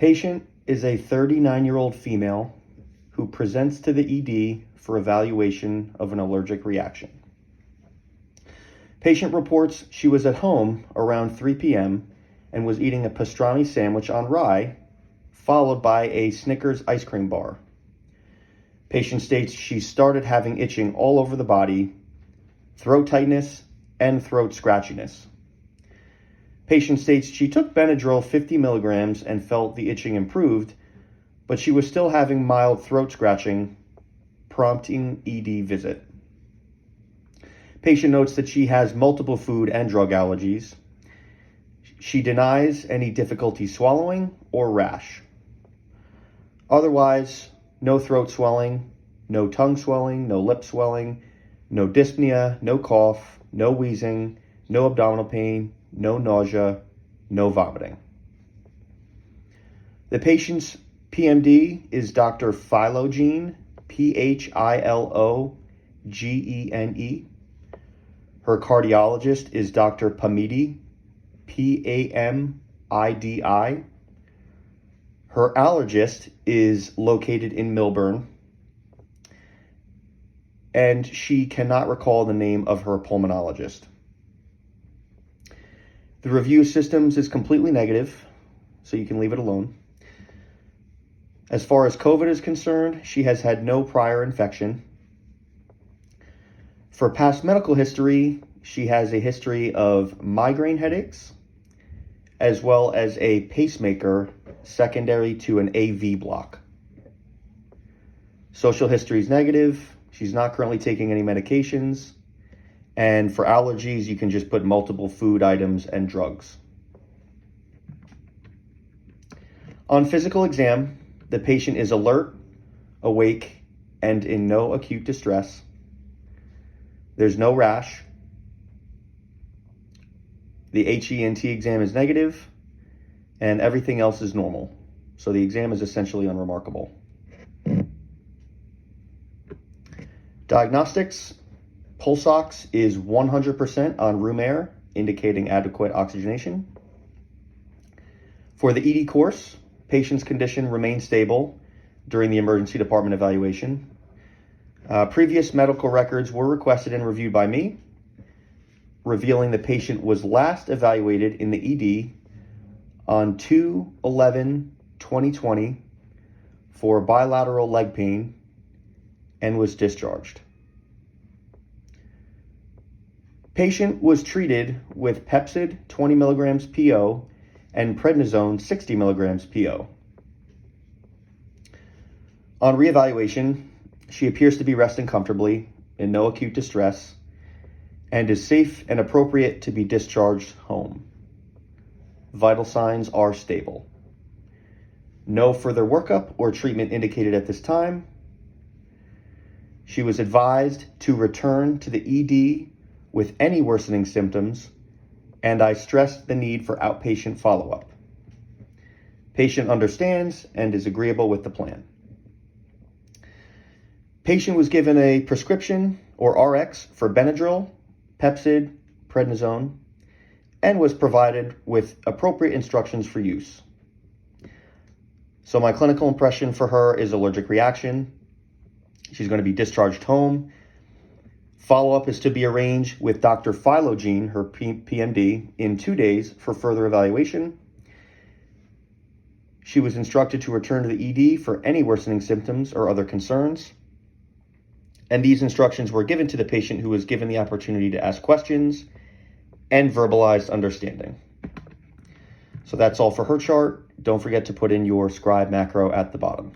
Patient is a 39-year-old female who presents to the ED for evaluation of an allergic reaction. Patient reports she was at home around 3 p.m. and was eating a pastrami sandwich on rye, followed by a Snickers ice cream bar. Patient states she started having itching all over the body, throat tightness, and throat scratchiness. Patient states she took Benadryl 50 milligrams and felt the itching improved, but she was still having mild throat scratching, prompting ED visit. Patient notes that she has multiple food and drug allergies. She denies any difficulty swallowing or rash. Otherwise, no throat swelling, no tongue swelling, no lip swelling, no dyspnea, no cough, no wheezing, no abdominal pain, no nausea, no vomiting. The patient's PMD is Dr. Philogene, Philogene. Her cardiologist is Dr. Pamidi, Pamidi. Her allergist is located in Millburn, and she cannot recall the name of her pulmonologist. The review of systems is completely negative, so you can leave it alone. As far as COVID is concerned, she has had no prior infection. For past medical history, she has a history of migraine headaches, as well as a pacemaker secondary to an AV block. Social history is negative. She's not currently taking any medications. And for allergies, you can just put multiple food items and drugs. On physical exam, the patient is alert, awake, and in no acute distress. There's no rash. The HENT exam is negative, and everything else is normal. So the exam is essentially unremarkable. Diagnostics: pulse ox is 100% on room air, indicating adequate oxygenation. For the ED course, patient's condition remained stable during the emergency department evaluation. Previous medical records were requested and reviewed by me, revealing the patient was last evaluated in the ED on 2/11/2020 for bilateral leg pain and was discharged. Patient was treated with Pepcid 20 milligrams PO and prednisone 60 milligrams PO. On reevaluation, she appears to be resting comfortably in no acute distress and is safe and appropriate to be discharged home. Vital signs are stable. No further workup or treatment indicated at this time. She was advised to return to the ED with any worsening symptoms, and I stressed the need for outpatient follow-up. Patient understands and is agreeable with the plan. Patient was given a prescription or RX for Benadryl, Pepcid, prednisone, and was provided with appropriate instructions for use. So my clinical impression for her is allergic reaction. She's going to be discharged home. Follow-up is to be arranged with Dr. Philogene, her PMD, in 2 days for further evaluation. She was instructed to return to the ED for any worsening symptoms or other concerns. And these instructions were given to the patient, who was given the opportunity to ask questions and verbalized understanding. So that's all for her chart. Don't forget to put in your scribe macro at the bottom.